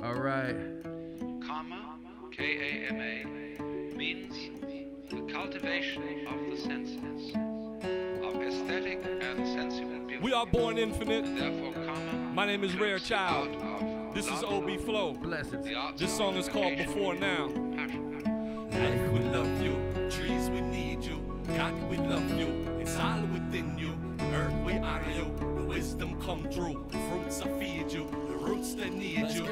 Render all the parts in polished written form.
All right. Karma, K-A-M-A, means the cultivation of the senses, of aesthetic and sensual beauty. We are born infinite. And therefore, karma. My name is Rare Child. This is OB Flow. Blessings. This song is called Before Now. Life we love you, trees we need you, God we love you, it's all within you. Earth we honor you, the wisdom come true, the fruits I feed you, the roots that need you.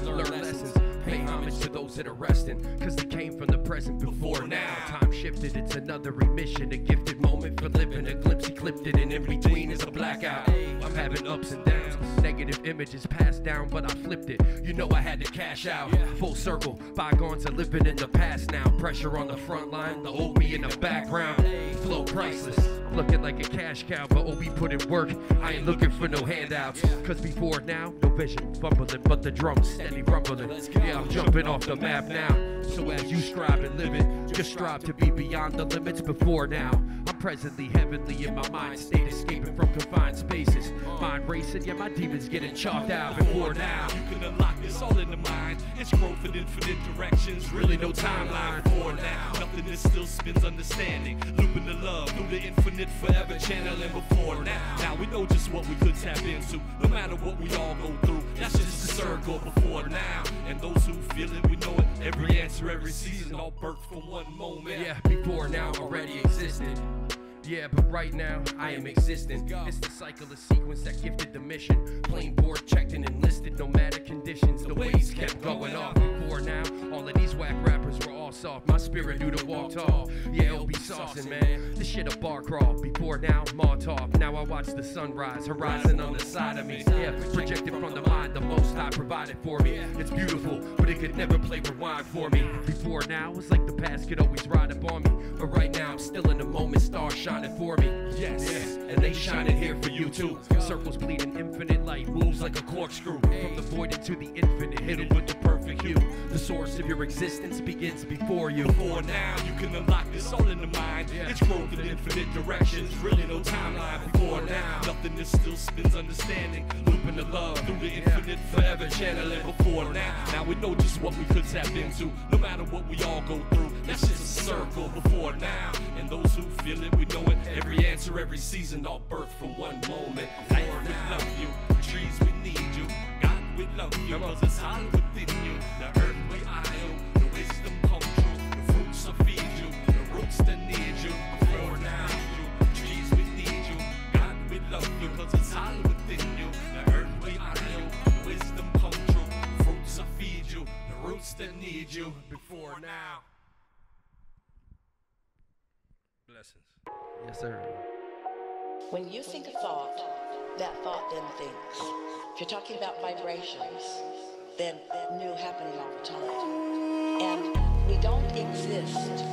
Learn lessons, pay homage to those that are resting, cause they came from the present before now. Time shifted, it's another remission, a gifted moment for living, a glimpse eclipsed it, and in between is a blackout. I'm having ups and downs, negative images passed down, but I flipped it. You know I had to cash out. Full circle, bygones are living in the past now. Pressure on the front line, the old me in the background. Flow priceless, I'm looking like a cash cow, but OB put in work. I ain't looking for no handouts, cause before now, no vision fumbling, but the drums steady rumbling. Yeah, I'm jumping off the map now. So as you strive and live it, just strive to be beyond the limits before now. I'm presently heavenly in my mind state, escaping from confined spaces. Mind racing, yeah, my demons getting chalked out before now. You can unlock this all in the mind. It's growth in infinite directions, really no timeline for now. Nothing that still spins understanding, looping the love through the infinite, forever channeling before now. Now we know just what we could tap into, no matter what we all go through. That's just a circle before now. And those who feel it, we know it. Every answer, every season, all birthed from one moment. Yeah, before now already existed. Yeah, but right now, I am existing. It's the cycle, the sequence that gifted the mission. Plain board checked and enlisted, no matter conditions. The waves kept going off. Before now, all of these whack rappers were all soft. My spirit knew to walk tall. Yeah, it'll be saucing, man. This shit a bar crawl. Before now, maw talk. Now I watch the sunrise, horizon on the side of me. Yeah, projected from the mind, the most I provided for me. It's beautiful, but it could never play rewind for me. Before now, it's like the past could always ride up on me. But right now, I'm still in the moment, stars shining for me. Yes, and they shining here for you too. Circles bleeding, infinite light moves like a corkscrew. From the void into the infinite, hidden with the perfect hue. The source of your existence begins before you. Before now, you can unlock this all in the mind. It's growth in infinite directions, really no timeline. Before now, nothing that still spins understanding, looping the love through the infinite, forever channeling. Before now we know just what we could tap into, no matter what we all go through. That's just a circle. Before now, and those who feel it, we know it. Every answer, every season, all birthed from one moment. Life we love you, trees we need you, God we love you, cause it's all within you. The earth we honor you, the wisdom come true, the fruits will feed you, the roots that need you. Before now, trees we need you, God we love you, cause it's all within you. The earth we honor you, the wisdom come true, fruits will feed you, the roots that need you. Before now. Blessings. Yes, sir. When you think a thought, that thought then thinks. If you're talking about vibrations, then new happening all the time. And we don't exist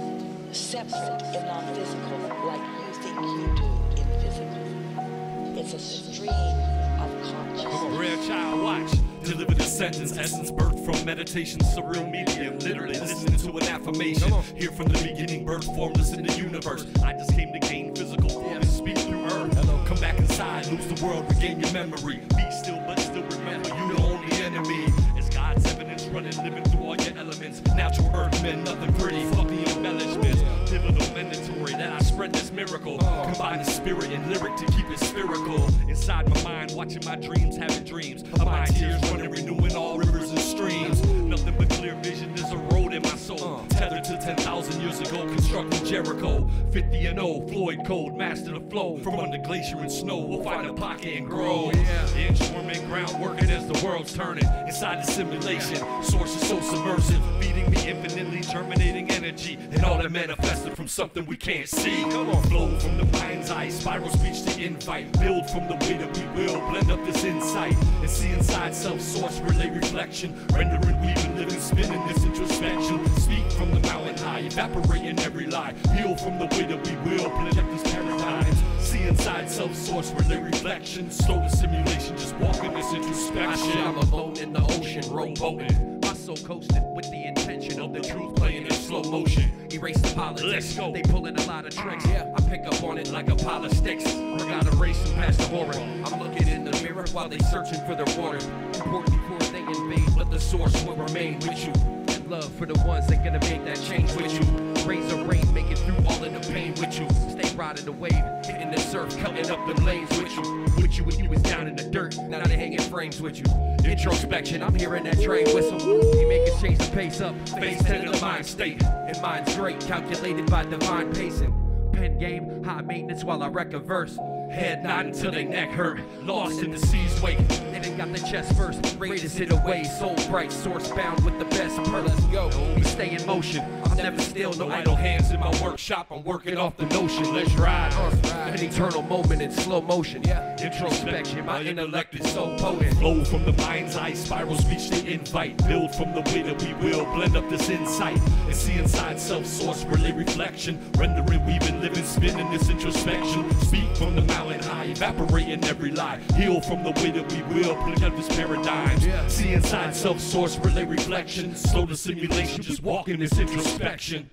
separate and non-physical like you think you do in physical. It's a stream of consciousness. Rare Child, watch. Deliver the sentence, essence birth from meditation, surreal medium, literally listening to an affirmation. Here from the beginning, birth formless in the universe. I just came to gain physical form and speak through earth. Come back inside, lose the world, regain your memory. Be still, but still remember you the only enemy. It's God's evidence running, living through all your elements. Natural earth men, nothing pretty, fuck the embellishments. Pivotal mandatory that I spread this miracle. Combine the spirit and lyric to keep it spherical. Inside my mind, watching my dreams, having dreams. A mind tears running, renewing all rivers and streams. Nothing but clear vision, there's a road in my soul. Tethered to 10,000 years ago, constructing Jericho. 50 and 0, Floyd code, master the flow. From under glacier and snow, we'll find a pocket and grow. Instrument ground working as the world's turning. Inside the simulation, source is so submersive, feeding me infinitely germinating energy. And all that manifested from something we can't see. Come on, flow from the mind's eye, spiral speech to invite. Build from the way that we will, blend up this insight. And see inside self-source, relay reflection. Rendering, weaving, living, spinning this introspection. Speak from the mountain high, evaporating every lie. Heal from the way that we will, blend up these paradigms. See inside self-source, relay reflection. Slow the simulation, just walking this introspection. I'm alone in the ocean, rowboating. My soul coasting with the intention of the truth playing in slow motion. Erase the politics. Let's go. They pulling a lot of tricks. I pick up on it like a pile of sticks. I gotta race and past the horror. I'm looking in the mirror, while they searching for their water. Important before they invade, but the source will remain with you. And love for the ones that gonna make that change with you. Raise a rain, make it through all of the pain with you. Stay riding the wave, hitting the surf, cutting up them lanes with you. With you when you was down in the dirt, now they hanging frames with you. Introspection, I'm hearing that train whistle. You make us change the pace up, phase 10 of the mind state. And mine's great, calculated by divine pacing. Pen game, high maintenance while I wreck a verse. Head nodding till they neck hurt, lost in the sea's wake. They done got the chest first, Raiders hit away. Soul bright, source bound with the best per. Let's go, we stay in motion. I'll never steal, no idle hands in my workshop. I'm working off the notion, let's ride. An eternal moment in slow motion. Introspection, my intellect is so potent. Flow from the mind's eye, spiral speech they invite. Build from the way that we will, blend up this insight. And see inside self-source, relay reflection. Rendering, weaving, living, spinning this introspection. Speak from the mountain high, evaporating every lie. Heal from the way that we will, blend up this paradigm. See inside self-source, relay reflection. Slow the simulation, just walk in this introspection.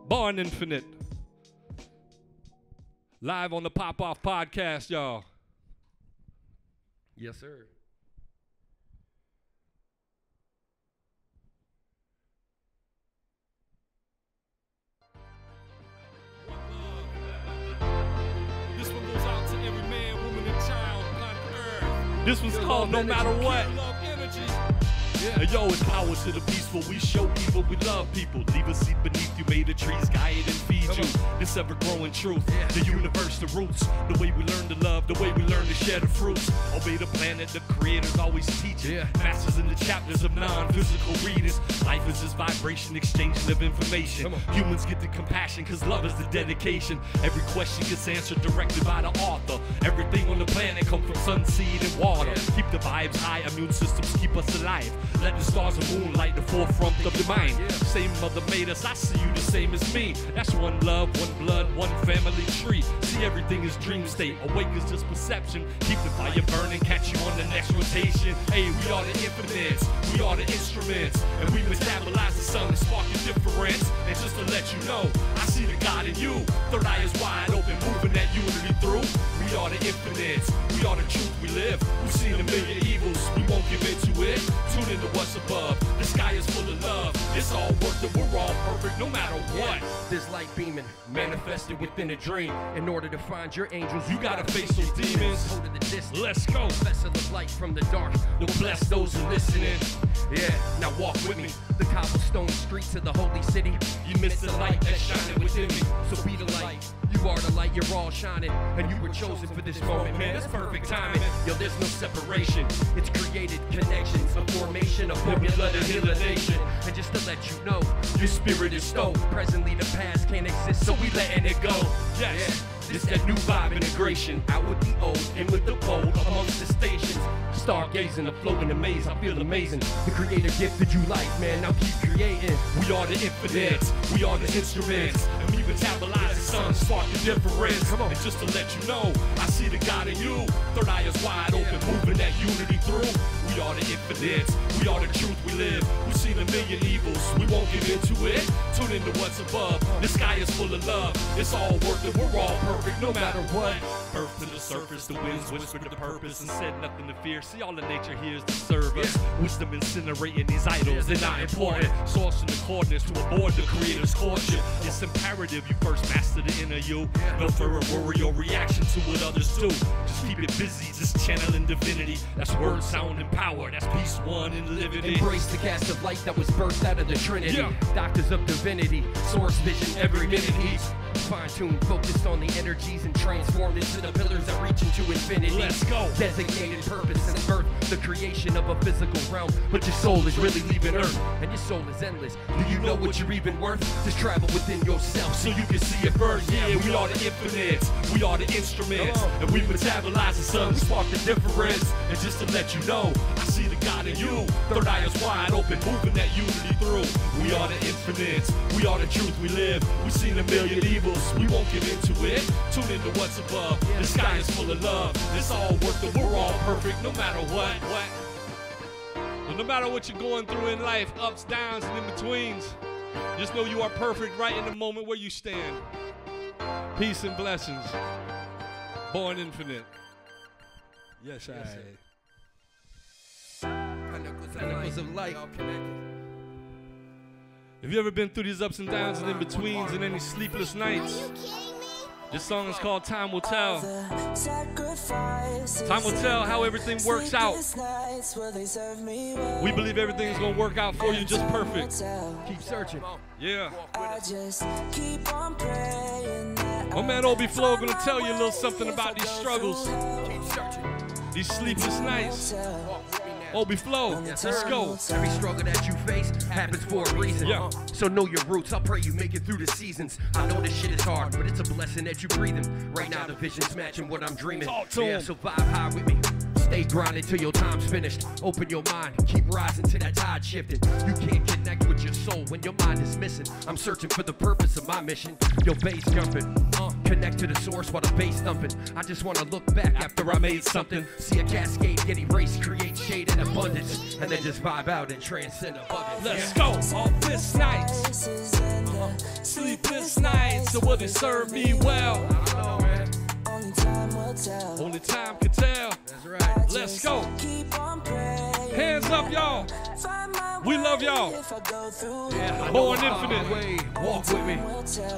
Born Infinite. Live on the Pop Off Podcast, y'all. Yes, sir. This one goes out to every man, woman, and child on earth. This one's called No Matter What. Love energy. Hey, yo, it's power to the peaceful. We show people we love people. Leave a seat beneath you, made of trees, guide and feed you. This ever-growing truth, the universe, the roots. The way we learn to love, the way we learn to share the fruits. Obey the planet, the creators always teaching. Masters in the chapters of non-physical readers. Life is this vibration, exchanging of information. Humans get the compassion, cause love is the dedication. Every question gets answered directly by the author. Everything on the planet come from sun, seed, and water. Keep the vibes high, immune systems keep us alive. Let the stars and moon light the forefront of your mind. Same mother made us, I see you the same as me. That's one love, one blood, one family tree. See, everything is dream state, awake is just perception. Keep the fire burning, catch you on the next rotation. Hey, we are the infinites, we are the instruments. And we metabolize the sun and spark the difference. And just to let you know, I see the God in you. Third eye is wide open, moving that unity through. We are the infinites, we are the truth we live. We've seen a million evils, we won't give into it. Tune into what's above, the sky is full of love. It's all worth it, we're all perfect no matter what. This light beaming, manifested within a dream. In order to find your angels, You gotta face those demons. Hold to the distance. Let's go. Vessel of light from the dark will bless those who listening. Yeah, now walk with me. The cobblestone streets of the holy city. You miss the light that's shining within me. So be the light. You are the light, you're all shining. And you were chosen for this moment, man. It's perfect timing. Yo, there's no separation. It's created connections, a formation, a formula to heal a nation. And just to let you know, your spirit is stoked. Presently the past can't exist, so we letting it go. Yes. It's that new vibe integration. Out with the old, in with the bold, amongst the stations. Stargazing, afloat in the maze, I feel amazing. The creator gifted you life, man, now keep creating. We are the infinites, we are the instruments. And we metabolize the sun, spark the difference. Come on. And just to let you know, I see the God in you. Third eye is wide open, moving that unity through. We are the infinites, we are the truth we live. We've seen a million evils, we won't give into it. Tune into what's above, the sky is full of love. It's all worth it, we're all perfect no matter what. Birth to the surface, the winds whispered the purpose and said nothing to fear. See, all the nature here is to serve us. Wisdom incinerating these idols, they're not important. Sourcing the coordinates to avoid the creator's courtship. It's imperative you first master the inner you. No further worry or reaction to what others do. Just keep it busy, just channeling divinity. That's word, sound, and power. That's peace, one, and living it. Embrace the cast of light that was birthed out of the Trinity. Doctors of divinity, source vision every minute. He's fine-tuned, focused on the energies and transformed into the pillars that reach into infinity. Let's go. Designated purpose and birth, the creation of a physical realm. But your soul is really leaving Earth, and your soul is endless. Do you know what you're even worth? Just travel within yourself so you can see it burn. Yeah, we are the infinites, we are the instruments. And we metabolize the sun, we spark the difference. And just to let you know, I see the God in you. Third eye is wide open, moving that unity through. We are the infinites, we are the truth we live. We've seen a million evils, we won't give into it. Tune into what's above, the sky is full of love. It's all worth it, we're all perfect no matter what. But no matter what you're going through in life, ups, downs, and in-betweens, just know you are perfect right in the moment where you stand. Peace and blessings. Born Infinite. Yes, Pinnacles of light. Have you ever been through these ups and downs and in-betweens and any sleepless nights? This song is called Time Will Tell. Time will tell how everything works out. We believe everything's gonna work out for you just perfect. Keep searching. Yeah. My man Obi Flow gonna tell you a little something about these struggles, Keep searching. these sleepless nights. Obi Flow, let's go. Every struggle that you face happens for a reason. Yeah. So know your roots. I pray you make it through the seasons. I know this shit is hard, but it's a blessing that you breathing. Right now the vision's matching what I'm dreaming. Talk to Yeah, him. so vibe high with me. Stay grinding till your time's finished. Open your mind, keep rising till that tide shifting. You can't connect with your soul when your mind is missing. I'm searching for the purpose of my mission. Your bass jumping, connect to the source while the bass thumping. I just wanna look back after I made something. See a cascade get erased, create shade in abundance, and then just vibe out and transcend abundance. Let's go. All this nights, sleepless nights, so will they serve me well? I don't know, man. Only time can tell. That's right. Let's go. Hands up, y'all. We love y'all. Yeah, Born I know Infinite. my way. Walk with me.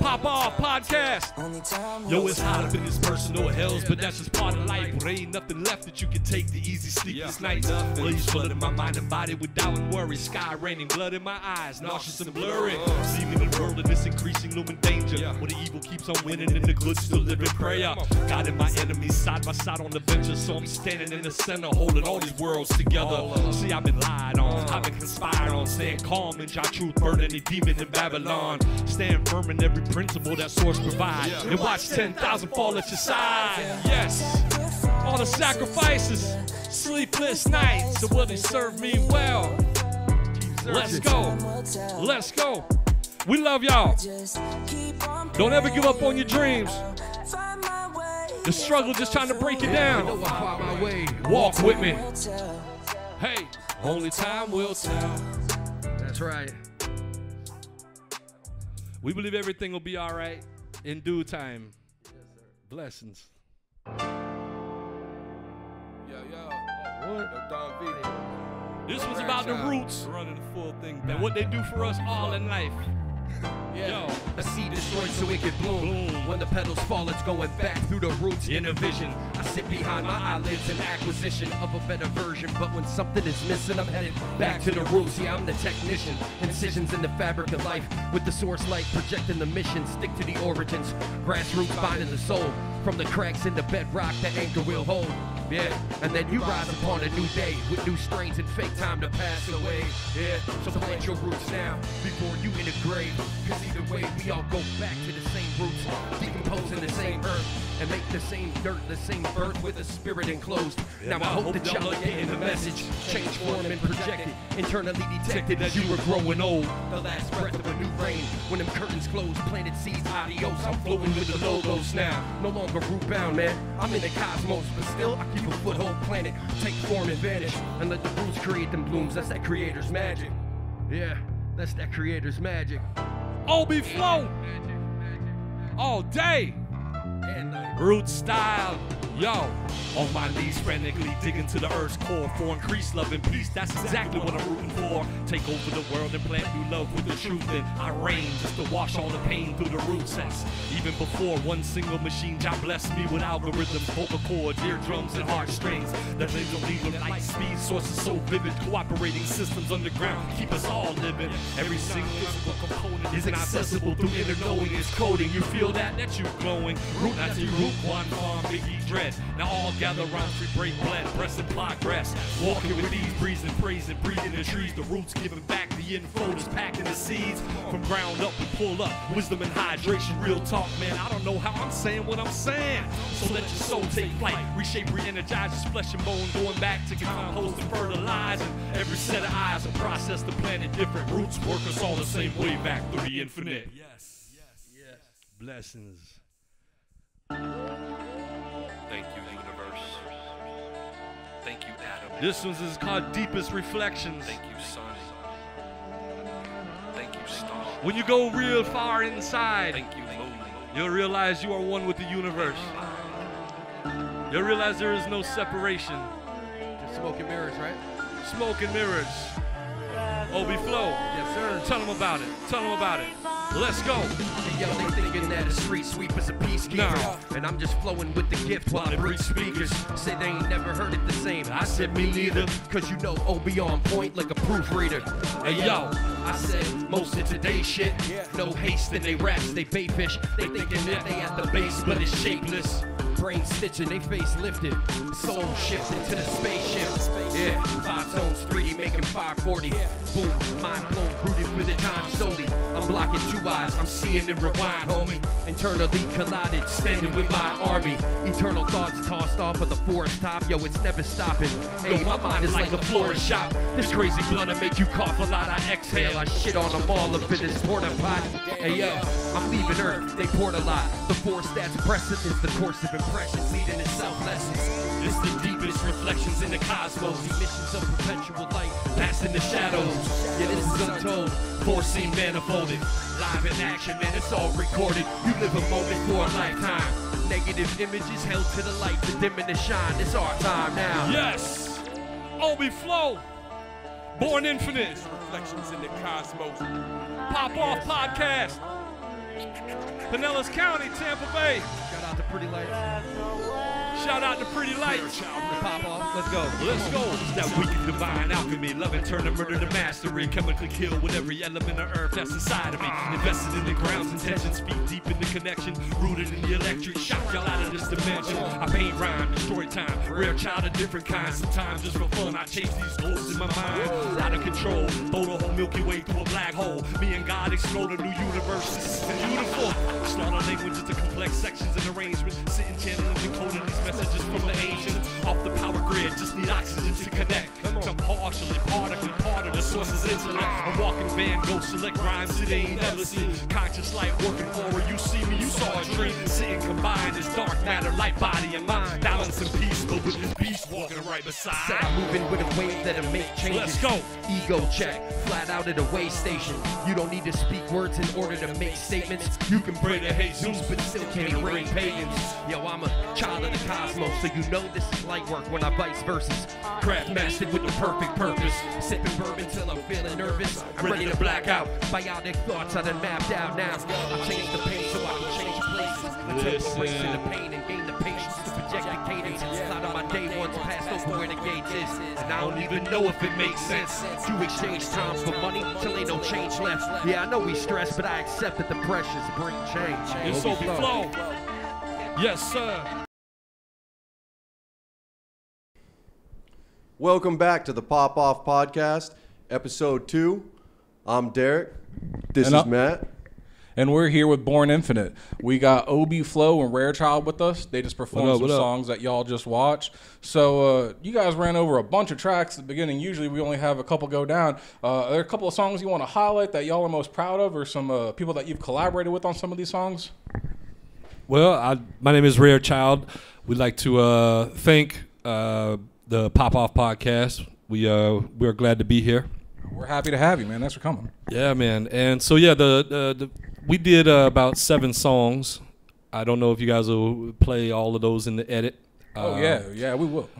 Pop Off Podcast. Yo, it's hot up in this personal hells, but that's just part of life. There ain't nothing left that you can take the easy sleepless nights. Blaze flooding my mind and body with doubt and worry. Sky raining, blood in my eyes, nauseous and blurry. Seeing the world in this increasing looming danger, where the evil keeps on winning and the good still live in prayer. God and my enemies side by side on the benches, so I'm standing in the center, holding all these worlds together. See, I've been lied on, I've been conspired on, staying calm and try truth, burn any demon in Babylon. Stand firm in every principle that source provides, and watch 10,000 fall at your side. Yes, all the sacrifices, sleepless nights, so will they serve me well? Let's go, let's go. We love y'all. Don't ever give up on your dreams. The struggle just trying to break you I down. know I find my way. Walk with me. Hey, only time will tell. That's right. We believe everything will be all right in due time. Blessings. This was about the roots Running the full thing and what they do for us all in life. Yo, A seed destroyed so it could bloom. When the petals fall, it's going back through the roots. in a vision. I sit behind my eyelids in acquisition of a better version. But when something is missing, I'm headed back to the roots. Yeah, I'm the technician. Incisions in the fabric of life. With the source light projecting the mission. Stick to the origins. Grassroots binding the soul. From the cracks in the bedrock, the anchor will hold. Yeah, and then you rise upon a new day with new strains and fake time to pass away. Yeah, so plant your roots now before you in the grave. Cause either way, we all go back to the same roots, decomposing the same earth, and make the same dirt, the same birth with a spirit enclosed. Now I hope that y'all are getting the message. Change form and projected, internally detected as you were growing old. The last breath of a new reign. When them curtains close, planted seeds, adios. I'm flowing with the logos now. No longer root bound, man. I'm in the cosmos, but still I keep a foothold planet. Take form and vanish, and let the roots create them blooms. That's that creator's magic. Yeah, that's that creator's magic. Obi Flow all day. And Root style. Yo, on my knees frantically digging to the earth's core for increased love and peace. That's exactly what I'm rooting for. Take over the world and plant new love with the truth. And I reign just to wash all the pain through the root sets. Even before one single machine job blessed me with algorithms, vocal cords, eardrums, and heartstrings. The things of legal light speed, sources so vivid, cooperating systems underground keep us all living. Every single physical component is accessible through inner knowing. It's coding. You feel that you glowing. Root after root, one farm, Biggie dread. Now all gather around, free break blend, press and progress. Walking with ease, breezing, praising, breathing the trees. The roots giving back the info that's packing the seeds. From ground up we pull up, wisdom and hydration, real talk, man. I don't know how I'm saying what I'm saying. So let your soul take flight, reshape, re-energize its flesh and bone, going back to compost and fertilize. And every set of eyes will process the planet different. Roots work us all the same way back through the infinite. Yes. Blessings. Thank you, universe. Thank you, Adam. This one is called Deepest Reflections. Thank you, sun. Thank you, star. When you go real far inside, Thank you, moon. you'll realize you are one with the universe. You realize there is no separation. Just smoke and mirrors, right? Smoke and mirrors. Obi Flow. Yes, sir. Tell them about it. Tell them about it. Let's go. Hey, yo, they thinking that a street sweeper's a peacekeeper. Nah. And I'm just flowing with the gift while they reach speakers. Say they ain't never heard it the same. I said me neither. Cause you know Obi on point like a proofreader. Hey, yo, I said most of today's shit. No haste in they raps, they bait fish. They thinking that they at the base, but it's shapeless. Brain stitching, they face lifted. Soul shifted to the spaceship. Yeah, 5 tones, 3D making 540. Boom, mind blown, rooted for the time solely. I'm blocking 2 eyes, I'm seeing and rewind, homie. Internally collided, standing with my army. Eternal thoughts tossed off of the forest top. Yo, it's never stopping. Hey, my mind is like a florist shop. This crazy blunt'll make you cough a lot. I exhale, I shit on them all up in this porta pot. Hey, yo, I'm leaving Earth, they poured a lot. The 4 stats present is the course of impressions leading to self-lessons. It's the deepest reflections in the cosmos. Emissions of perpetual light, past in the shadows. Yeah, this is untold, foreseen manifolded. Live in action, man, it's all recorded. You live a moment for a lifetime. Negative images held to the light, to dim and to shine. It's our time now. Yes. Obi Flow. Born Infinite. Reflections in the cosmos. Pop Off Podcast. Pinellas County, Tampa Bay. Shout out to Pretty Lights. Shout out to Pretty Lights. Pop off. Let's go. Let's go. It's that wicked divine alchemy. Love and turn to murder to mastery. Chemically kill with every element of earth that's inside of me. Invested in the ground's intentions. Feet deep in the connection. Rooted in the electric. Shock y'all out of this dimension. I paint rhyme, destroy time. Rare child of different kinds. Sometimes just for fun, I chase these ghosts in my mind. Out of control. Throw the whole Milky Way through a black hole. Me and God explode a new universe. This is beautiful. Slaughter language into complex sections and arrangements. Sitting channeling decoding these messages from the ancients. Off the power grid, just need oxygen to connect. I'm partially, partically part of the source's intellect. A walking Van Gogh, select rhymes it ain't never seen. Conscious light working aura, you see me, you saw a dream. Sitting combined as dark matter, light, body, and mind. Balance and peace, but with this beast walking right beside. I'm moving with a wave that'll make changes. Let's go. Ego check, flat out at a way station. You don't need to speak words in order to make statements. You can pray to Jesus, but still can't bring pagans. Yo, I'm a child of the cosmos, so you know this is light work when I vice verses. Craft mastered with the perfect purpose. Sipping bourbon till I'm feeling nervous. I'm ready to black out. Biotic thoughts I done mapped out now. I changed the pace so I can change places. I took away to the pain and gain the patience to project the cadence. Cloud of my day ones passed over where the gates is. And I don't even know if it makes sense to exchange time for money till ain't no change left. Yeah, I know we stress, but I accept that the pressures bring change. It's Obi Flow. Yes, sir. Welcome back to the Pop Off Podcast, Episode 2. I'm Derek. This is Matt. And we're here with Born Infinite. We got Obi Flow and Rare Child with us. They just performed some songs that y'all just watched. So you guys ran over a bunch of tracks at the beginning. Usually we only have a couple go down. Are there a couple of songs you want to highlight that y'all are most proud of, or some people that you've collaborated with on some of these songs? Well, my name is Rare Child. We'd like to thank the Pop Off Podcast. We're glad to be here. We're happy to have you, man. Thanks for coming. Yeah, man. And so we did about 7 songs. I don't know if you guys will play all of those in the edit. Yeah, we will.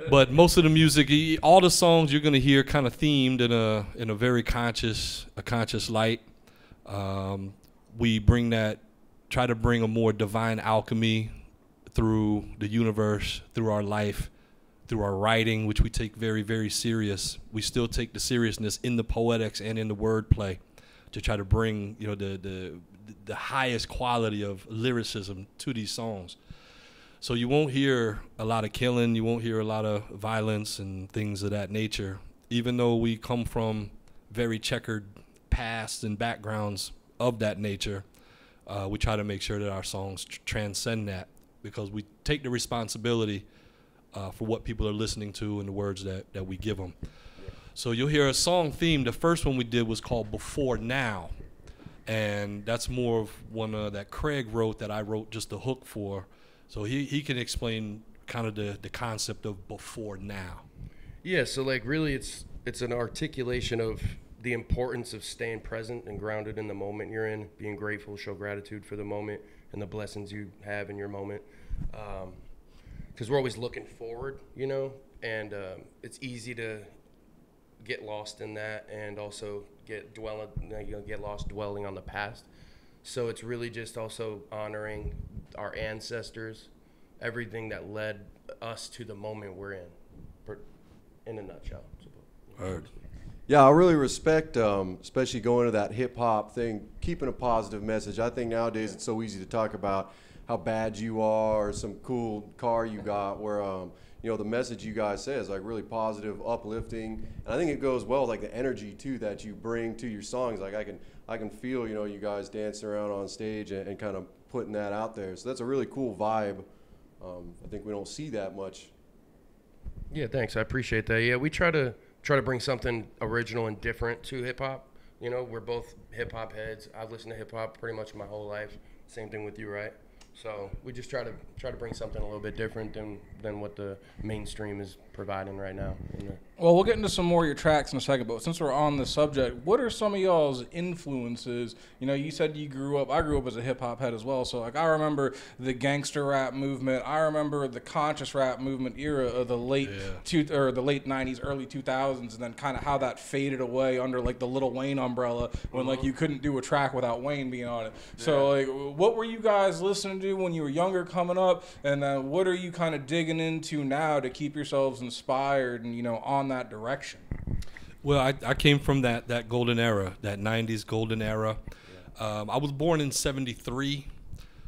But most of the music, all the songs you're gonna hear, kind of themed in a very conscious light. We try to bring a more divine alchemy through the universe, through our life, through our writing, which we take very, very serious. We still take the seriousness in the poetics and in the wordplay to try to bring, the highest quality of lyricism to these songs. So you won't hear a lot of killing, you won't hear a lot of violence and things of that nature. Even though we come from very checkered pasts and backgrounds of that nature, we try to make sure that our songs transcend that, because we take the responsibility for what people are listening to and the words that we give them. So you'll hear a song theme. The first one we did was called Before Now. And that's more of one that Craig wrote that I wrote just the hook for. So he can explain kind of the concept of before now. Yeah, so really it's an articulation of the importance of staying present and grounded in the moment you're in, being grateful, show gratitude for the moment and the blessings you have in your moment. because we're always looking forward, you know, and it's easy to get lost in that, and also get lost dwelling on the past. So it's really just also honoring our ancestors, everything that led us to the moment we're in a nutshell. Heard. Yeah, I really respect, especially going to that hip hop thing, keeping a positive message. I think nowadays it's so easy to talk about how bad you are or some cool car you got, where you know, the message you guys say is like really positive, uplifting, and I think it goes well with like the energy too that you bring to your songs. Like I can feel, you know, you guys dancing around on stage and kind of putting that out there. So that's a really cool vibe. I think we don't see that much. Yeah, thanks. I appreciate that. Yeah, we try to bring something original and different to hip hop. You know, we're both hip hop heads. I've listened to hip hop pretty much my whole life. Same thing with you, right? So we just try to bring something a little bit different than what the mainstream is providing right now. Well, we'll get into some more of your tracks in a second, but since we're on the subject, what are some of y'all's influences? You know, you said I grew up as a hip-hop head as well, so like I remember the gangster rap movement, I remember the conscious rap movement era of the late the late 90s, early 2000s, and then kind of how that faded away under like the Lil Wayne umbrella when like you couldn't do a track without Wayne being on it. So like, what were you guys listening to when you were younger coming up, and then what are you kind of digging into now to keep yourselves inspired and, you know, on that direction? Well, I came from that golden era, that 90s golden era. I was born in 73,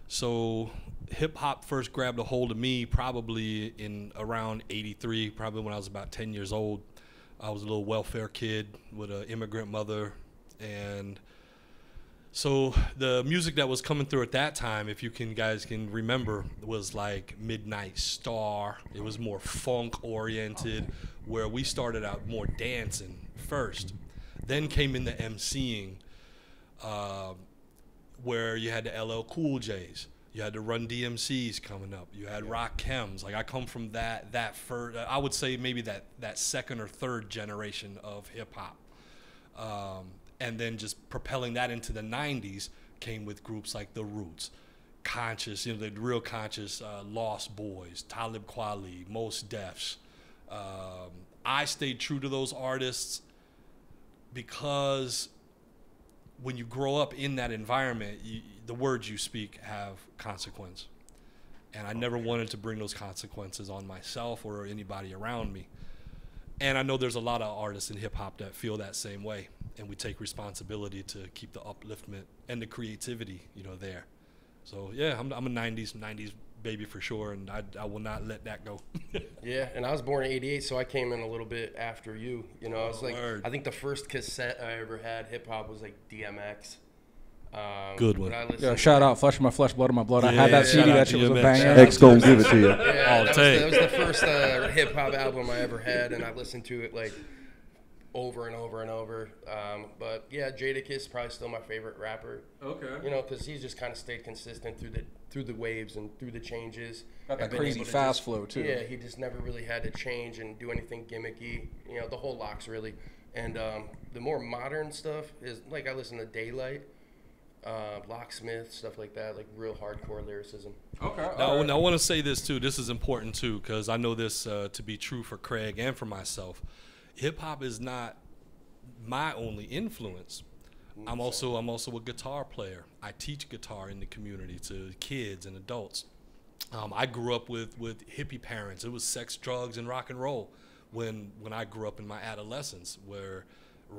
so hip-hop first grabbed a hold of me probably in around 83, probably when I was about 10 years old. I was a little welfare kid with an immigrant mother, and so the music that was coming through at that time, if you guys can remember, was like Midnight Star. It was more funk-oriented, where we started out more dancing first. Then came in the MCing, where you had the LL Cool J's. You had the Run DMCs coming up. You had Rock Chems. Like I come from that first, I would say maybe that second or third generation of hip-hop. And then just propelling that into the 90s came with groups like The Roots, Conscious, you know, the real conscious, Lost Boys, Talib Kweli, Mos Defs. I stayed true to those artists because when you grow up in that environment, the words you speak have consequence. And I never wanted to bring those consequences on myself or anybody around me. And I know there's a lot of artists in hip-hop that feel that same way, and we take responsibility to keep the upliftment and the creativity, you know, there. So yeah, I'm a 90s baby for sure, and I will not let that go. Yeah, and I was born in 88, so I came in a little bit after you. You know, I was like, I think the first cassette I ever had hip-hop was like DMX. Good one. Yeah, shout out Flesh of My Flesh, Blood of My Blood. I had that CD. That shit was a banger. X gonna give it to you. Yeah, that was the first hip hop album I ever had, and I listened to it like over and over and over. But yeah, Jadakiss is probably still my favorite rapper. Okay. You know, because he's just kind of stayed consistent through the waves and through the changes. Got that crazy fast flow too. Yeah, he just never really had to change and do anything gimmicky. You know, the whole locks really. And the more modern stuff is like I listen to Daylight. Locksmith, stuff like that, like real hardcore lyricism. Okay. Now, I want to say this too. This is important too, because I know this to be true for Craig and for myself. Hip hop is not my only influence. I'm also a guitar player. I teach guitar in the community to kids and adults. I grew up with hippie parents. It was sex, drugs, and rock and roll when I grew up in my adolescence, where,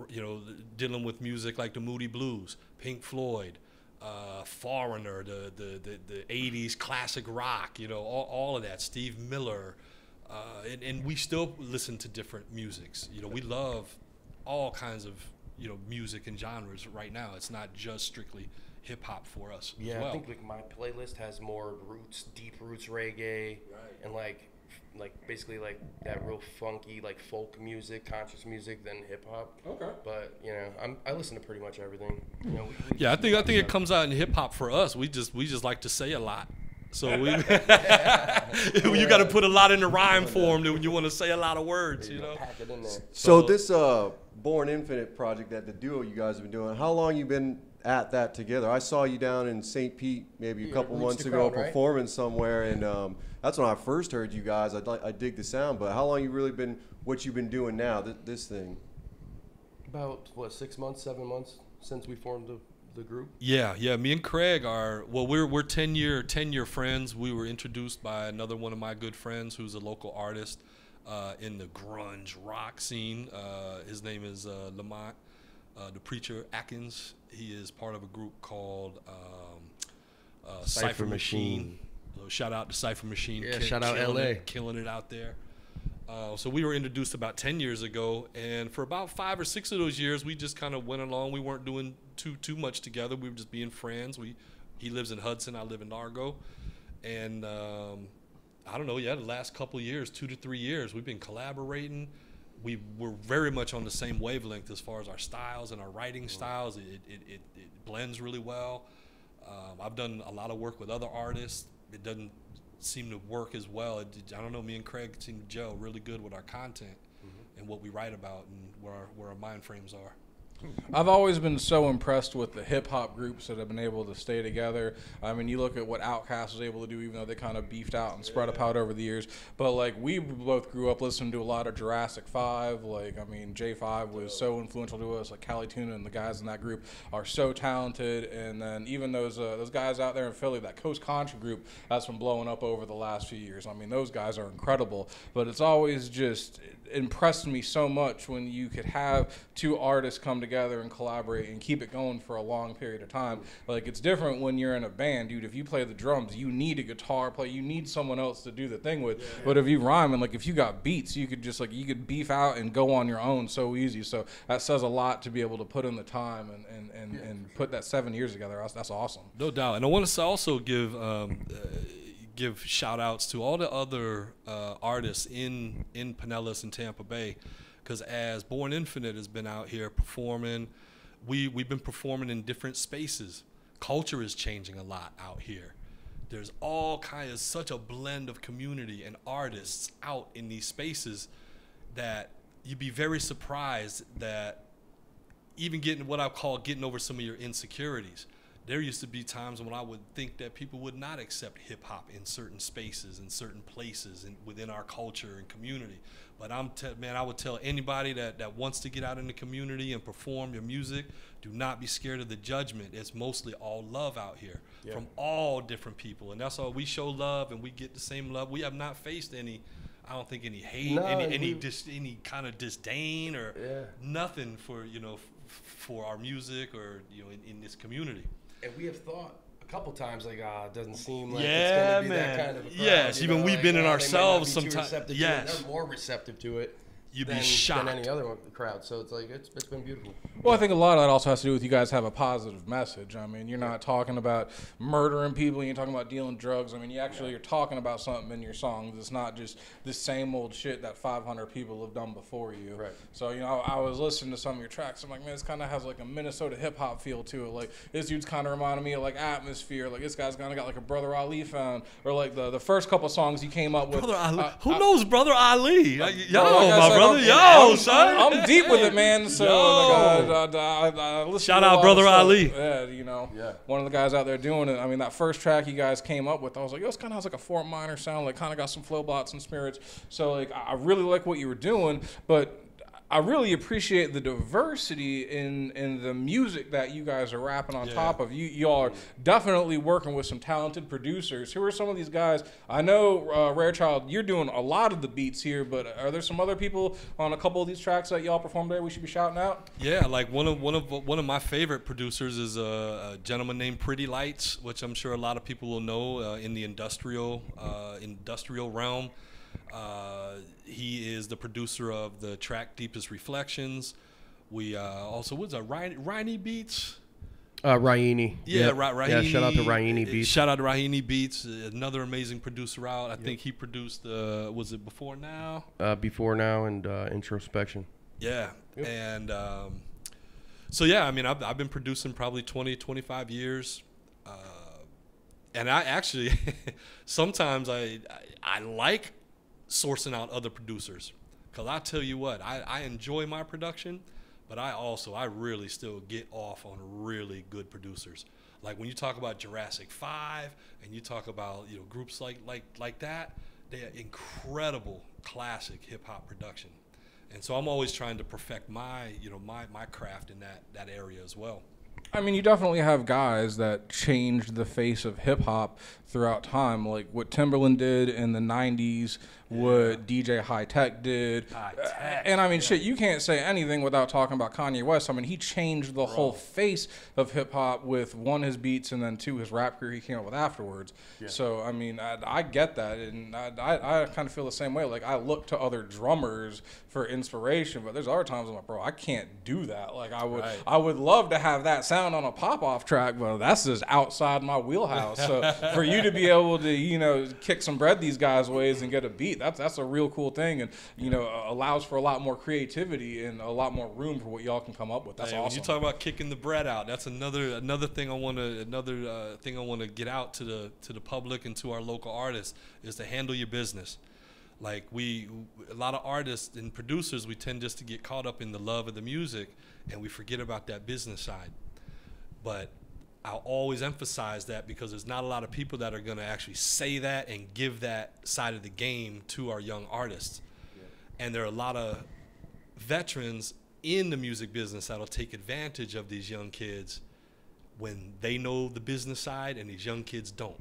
you know, dealing with music like the Moody Blues, Pink Floyd, Foreigner, the 80s classic rock, you know, all of that, Steve Miller, and we still listen to different musics. You know, we love all kinds of, you know, music and genres right now. It's not just strictly hip hop for us. Yeah, as well. I think like my playlist has more roots, deep roots reggae, and like basically like that real funky like folk music, conscious music than hip hop. Okay. But you know, I listen to pretty much everything. You know, I think it comes out in hip hop for us. We just like to say a lot. So you got to put a lot in the rhyme form when you want to say a lot of words. You know. Pack it in there. So this Born Infinite project, that the duo you guys have been doing, how long you been at that together? I saw you down in St. Pete maybe a couple months ago performing somewhere, and that's when I first heard you guys. I dig the sound, but how long you really been, what you've been doing now, this thing? About, what, 6 months, 7 months since we formed the group? Yeah. Me and Craig are, well, we're 10-year friends. We were introduced by another one of my good friends who's a local artist in the grunge rock scene. His name is Lamont, the Preacher Atkins. He is part of a group called Cypher Machine. So shout out to Cypher Machine. Yeah, shout out LA. Killing it out there. So we were introduced about 10 years ago, and for about 5 or 6 of those years, we just kind of went along. We weren't doing too much together. We were just being friends. He lives in Hudson, I live in Largo, and I don't know, the last couple of years, 2 to 3 years, we've been collaborating. We're very much on the same wavelength as far as our styles and our writing styles. It blends really well. I've done a lot of work with other artists. It doesn't seem to work as well. I don't know, me and Craig seem to gel really good with our content and what we write about and where our mind frames are. I've always been so impressed with the hip-hop groups that have been able to stay together. I mean, you look at what Outkast was able to do, even though they kind of beefed out and spread apart over the years. But, like, we both grew up listening to a lot of Jurassic 5. Like, I mean, J5 was so influential to us. Like, Cali Tuna and the guys in that group are so talented. And then even those guys out there in Philly, that Coast Contra group that's been blowing up over the last few years. I mean, those guys are incredible. But it's always just impressed me so much when you could have two artists come together and collaborate and keep it going for a long period of time. Like, it's different when you're in a band, dude. If you play the drums, you need a guitar player, you need someone else to do the thing with. But if you rhyme and, like, if you got beats, you could just, like, you could beef out and go on your own so easy. So that says a lot to be able to put in the time and put that 7 years together. That's awesome. No doubt. And I want to also give shout outs to all the other artists in Pinellas and Tampa Bay, because as Born Infinite has been out here performing, we've been performing in different spaces. Culture is changing a lot out here. There's all kinds of such a blend of community and artists out in these spaces that you'd be very surprised that even getting what I call getting over some of your insecurities. There used to be times when I would think that people would not accept hip hop in certain spaces, in certain places, and within our culture and community. But I would tell anybody that wants to get out in the community and perform your music, do not be scared of the judgment. It's mostly all love out here from all different people, and that's all. We show love and we get the same love. We have not faced any, I don't think, any hate, any kind of disdain or nothing for for our music or in this community. And we have thought a couple times, like, it doesn't seem like it's going to be that kind of a crowd. Yes, even we've been in ourselves sometimes. Yes. They're more receptive to it You'd be shocked than any other crowd. So it's like, it's been beautiful. Well, I think a lot of that also has to do with you guys have a positive message. I mean, you're not talking about murdering people. You're talking about dealing drugs. I mean, you're talking about something in your songs. It's not just the same old shit that 500 people have done before you. Right. So, I was listening to some of your tracks. I'm like, man, this kind of has like a Minnesota hip hop feel to it. Like, this dude's kind of reminded me of like Atmosphere. Like, this guy's kind of got like a Brother Ali found. Or like the first couple songs you came up with. Brother Ali. Who knows Brother Ali? My brother. Son. I'm deep with it, man. So I listen shout to out Brother Ali. One of the guys out there doing it. I mean, that first track you guys came up with, I was like, this kind of has like a Fort Minor sound, like kind of got some flow blots and spirits. So like, I really like what you were doing, but I really appreciate the diversity in the music that you guys are rapping on top of. Y'all are definitely working with some talented producers. Who are some of these guys? I know, Rare Child, you're doing a lot of the beats here, but are there some other people on a couple of these tracks that y'all performed there we should be shouting out? Yeah, like one of my favorite producers is a gentleman named Pretty Lights, which I'm sure a lot of people will know in the industrial realm. He is the producer of the track Deepest Reflections. We also, what's that, Rainy Beats? Raini. Yeah, Raini. Yeah, shout out to Raini Beats. Shout out to Raini Beats, another amazing producer out. I think he produced, was it Before Now? Before Now and Introspection. Yeah, and so yeah, I mean, I've been producing probably 20, 25 years. And I actually, sometimes I like sourcing out other producers, because I tell you what, I enjoy my production, but I really still get off on really good producers. Like when you talk about Jurassic 5 and you talk about, you know, groups like that, they are incredible classic hip hop production. And so I'm always trying to perfect my, you know, my craft in that area as well. I mean, you definitely have guys that changed the face of hip hop throughout time, like what Timberland did in the 90s, what DJ High Tech did. And I mean, shit, you can't say anything without talking about Kanye West. I mean, he changed the whole face of hip hop with, one, his beats, and then two, his rap career he came up with afterwards. Yeah. So, I mean, I get that. And I kind of feel the same way. Like, I look to other drummers for inspiration, but there's other times I'm like, bro, I can't do that. Like, I would love to have that sound on a pop-off track, but that's just outside my wheelhouse. So for you to be able to, you know, kick some bread these guys' ways and get a beat, that's a real cool thing, and, you know, allows for a lot more creativity and a lot more room for what y'all can come up with. That's awesome. When you talk about kicking the bread out, that's another thing I want to get out to the public and to our local artists, is to handle your business. Like a lot of artists and producers, we tend just to get caught up in the love of the music, and we forget about that business side. But I'll always emphasize that, because there's not a lot of people that are going to actually say that and give that side of the game to our young artists. Yeah. And there are a lot of veterans in the music business that'll take advantage of these young kids when they know the business side and these young kids don't.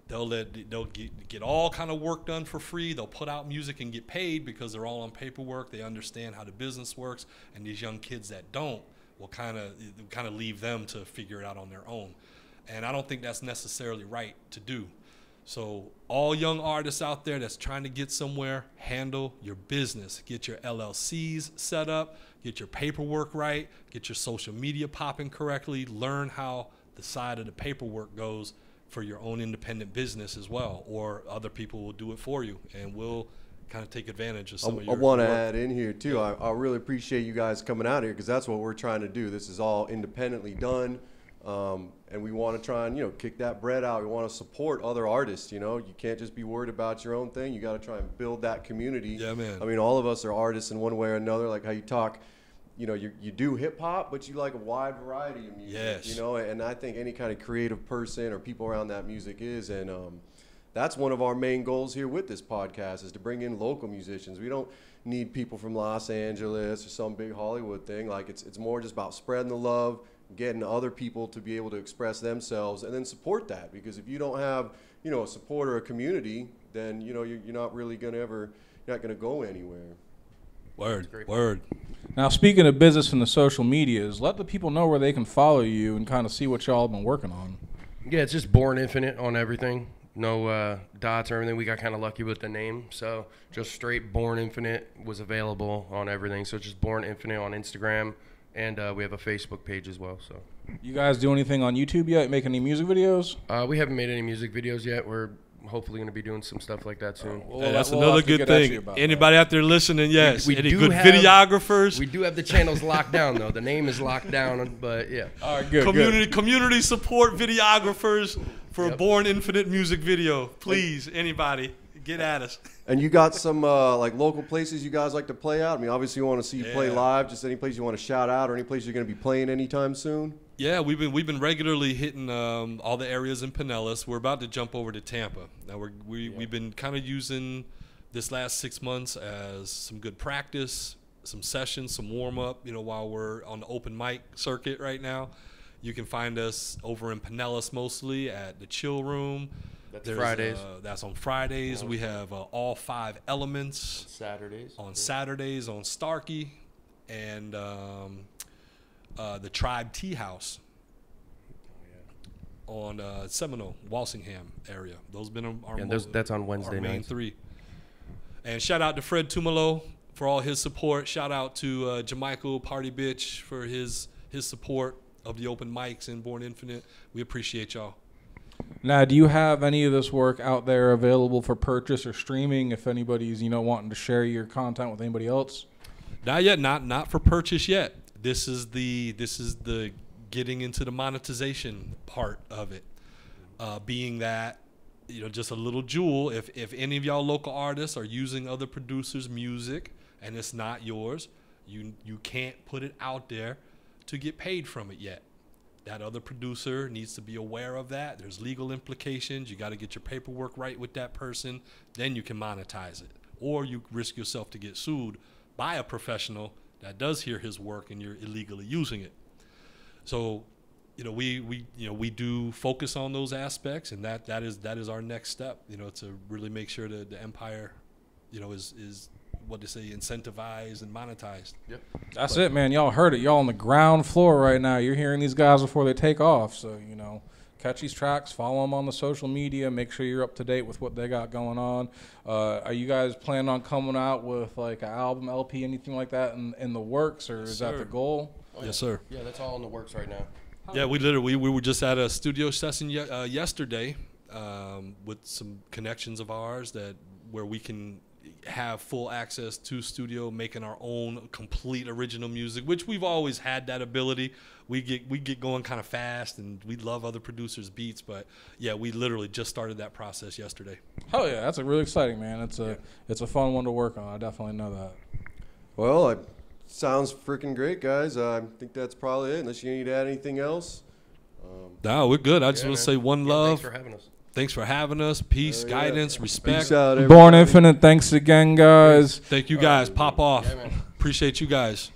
They'll get all kind of work done for free. They'll put out music and get paid because they're all on paperwork. They understand how the business works, and these young kids that don't will kind of leave them to figure it out on their own. And I don't think that's necessarily right to do. So all young artists out there that's trying to get somewhere, handle your business. Get your LLCs set up, get your paperwork right, get your social media popping correctly, learn how the side of the paperwork goes for your own independent business as well, or other people will do it for you, and we'll kind of take advantage of some of your I want to work. add in here too, I really appreciate you guys coming out here, because that's what we're trying to do. This is all independently done, and we want to try and, you know, kick that bread out. We want to support other artists. You know, you can't just be worried about your own thing. You got to try and build that community. Yeah, man. I mean, all of us are artists in one way or another, like how you talk. You know, you do hip hop, but you like a wide variety of music. Yes. You know, and I think any kind of creative person or people around that music is, and that's one of our main goals here with this podcast, is to bring in local musicians. We don't need people from Los Angeles or some big Hollywood thing. Like, it's more just about spreading the love, getting other people to be able to express themselves, and then support that. Because if you don't have, you know, a support or a community, then, you know, you're not really you're not gonna go anywhere. Word. Now, speaking of business and the social medias, let the people know where they can follow you and kind of see what y'all have been working on. Yeah, it's just Born Infinite on everything. No dots or anything. We got kind of lucky with the name. So just straight Born Infinite was available on everything. So it's just Born Infinite on Instagram. And we have a Facebook page as well. So, you guys do anything on YouTube yet? Make any music videos? We haven't made any music videos yet. We're hopefully going to be doing some stuff like that soon. That's another good thing. Anybody out there listening, yes. We any do good have, videographers? We do have the channels locked down, though. The name is locked down, but yeah. All right, good. Community support videographers for a Born Infinite music video. Please, anybody, get at us. And you got some like local places you guys like to play out? I mean, obviously we want to see you play live. Just any place you want to shout out, or any place you're going to be playing anytime soon? Yeah, we've been regularly hitting all the areas in Pinellas. We're about to jump over to Tampa. Now we've been kind of using this last 6 months as some good practice, some sessions, some warm up. You know, while we're on the open mic circuit right now, you can find us over in Pinellas mostly at the Chill Room. That's Fridays. That's on Fridays. We have All 5 Elements on Saturdays on Starkey, and the Tribe Tea House on Seminole, Walsingham area. Those have been our that's on Wednesday main nights. 3. And shout out to Fred Tumalo for all his support. Shout out to Jamichael Party Bitch for his support of the open mics in Born Infinite. We appreciate y'all. Now, do you have any of this work out there available for purchase or streaming if anybody's, you know, wanting to share your content with anybody else? Not yet, not for purchase yet. This is the getting into the monetization part of it. Being that, you know, just a little jewel, if any of y'all local artists are using other producers' music and it's not yours, you can't put it out there to get paid from it yet. that other producer needs to be aware of that. There's legal implications. You got to get your paperwork right with that person. Then you can monetize it. Or you risk yourself to get sued by a professional that does hear his work and you're illegally using it. So, we do focus on those aspects, and that is our next step, to really make sure that the empire, is what they say, incentivized and monetized. Yep. That's it, man. Y'all heard it. Y'all on the ground floor right now. You're hearing these guys before they take off. So, catch these tracks, follow them on the social media, make sure you're up to date with what they got going on. Are you guys planning on coming out with like an album, LP, anything like that in the works, or is that the goal? Oh, Yes, sir. Yeah, that's all in the works right now. Yeah, we were just at a studio session yesterday with some connections of ours where we can have full access to studio, making our own complete original music, which we've always had that ability. We get going kind of fast, and we love other producers' beats, but yeah, we literally just started that process yesterday. Oh yeah, that's really exciting, man. It's a fun one to work on. I definitely know that. Well, it sounds freaking great, guys. I think that's probably it, unless you need to add anything else. No, we're good. I just want to say one love. Thanks for having us. Thanks for having us. Peace, guidance, respect. Peace out, Born everybody. Infinite, thanks again, guys. Thank you guys. Pop off. Yeah, man. Appreciate you guys.